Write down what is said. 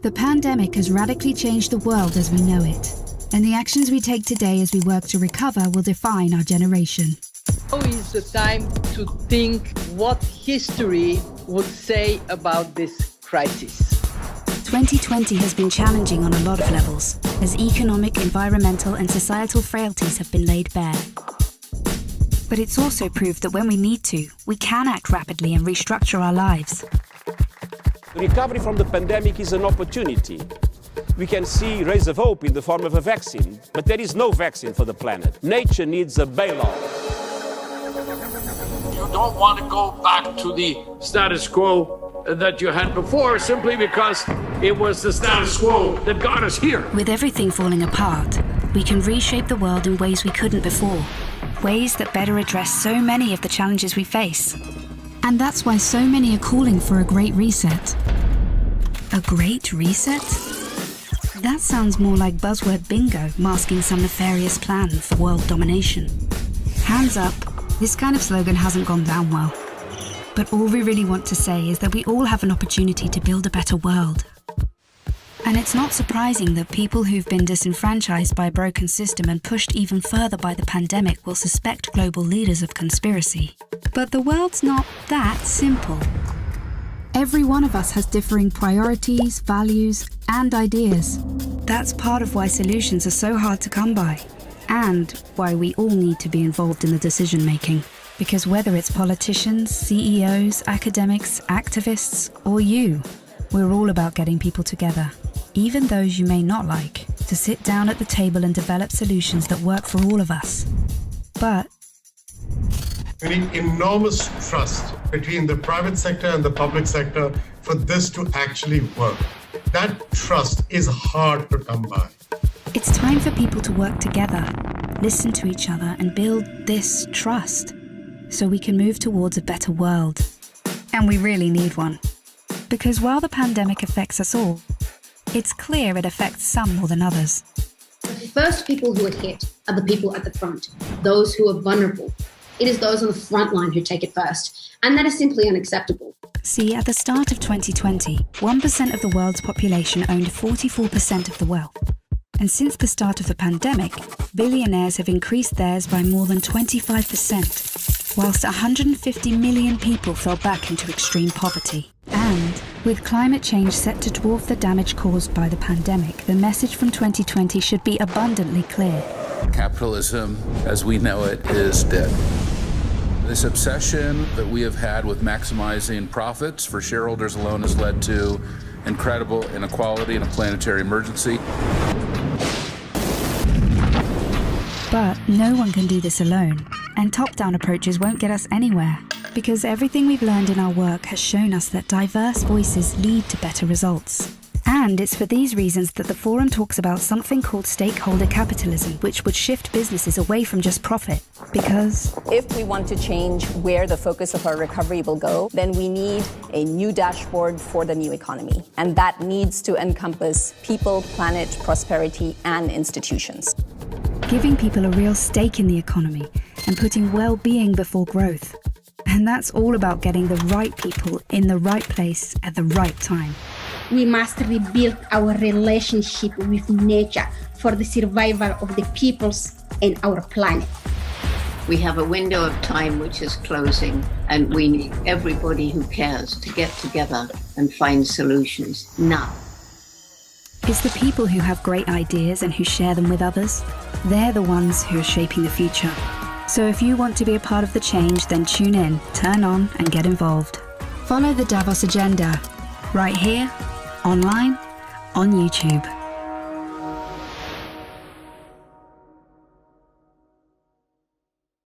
The pandemic has radically changed the world as we know it, and the actions we take today as we work to recover will define our generation. Now is the time to think what history would say about this crisis. 2020 has been challenging on a lot of levels, as economic, environmental and societal frailties have been laid bare. But it's also proved that when we need to, we can act rapidly and restructure our lives. The recovery from the pandemic is an opportunity. We can see rays of hope in the form of a vaccine, but there is no vaccine for the planet. Nature needs a bailout. You don't want to go back to the status quo that you had before simply because it was the status quo that got us here. With everything falling apart, we can reshape the world in ways we couldn't before. Ways that better address so many of the challenges we face. And that's why so many are calling for a great reset. A great reset? That sounds more like buzzword bingo masking some nefarious plan for world domination. Hands up, this kind of slogan hasn't gone down well. But all we really want to say is that we all have an opportunity to build a better world. And it's not surprising that people who've been disenfranchised by a broken system and pushed even further by the pandemic will suspect global leaders of conspiracy. But the world's not that simple. Every one of us has differing priorities, values, and ideas. That's part of why solutions are so hard to come by, and why we all need to be involved in the decision-making. Because whether it's politicians, CEOs, academics, activists, or you, we're all about getting people together, even those you may not like, to sit down at the table and develop solutions that work for all of us. But we need enormous trust between the private sector and the public sector for this to actually work. That trust is hard to come by. it's time for people to work together, listen to each other, and build this trust so we can move towards a better world. And we really need one. Because while the pandemic affects us all, it's clear it affects some more than others. The first people who are hit are the people at the front, those who are vulnerable. It is those on the front line who take it first, and that is simply unacceptable. See, at the start of 2020, 1% of the world's population owned 44% of the wealth. And since the start of the pandemic, billionaires have increased theirs by more than 25%, whilst 150 million people fell back into extreme poverty. And with climate change set to dwarf the damage caused by the pandemic, the message from 2020 should be abundantly clear. Capitalism, as we know it, is dead. This obsession that we have had with maximizing profits for shareholders alone has led to incredible inequality and a planetary emergency. But no one can do this alone, and top-down approaches won't get us anywhere, because everything we've learned in our work has shown us that diverse voices lead to better results. And it's for these reasons that the forum talks about something called stakeholder capitalism, which would shift businesses away from just profit. Because if we want to change where the focus of our recovery will go, then we need a new dashboard for the new economy. And that needs to encompass people, planet, prosperity, and institutions. Giving people a real stake in the economy and putting well-being before growth. And that's all about getting the right people in the right place at the right time. We must rebuild our relationship with nature for the survival of the peoples and our planet. We have a window of time which is closing, and we need everybody who cares to get together and find solutions now. It's the people who have great ideas and who share them with others. They're the ones who are shaping the future. So if you want to be a part of the change, then tune in, turn on, and get involved. Follow the Davos Agenda, right here, online, on YouTube.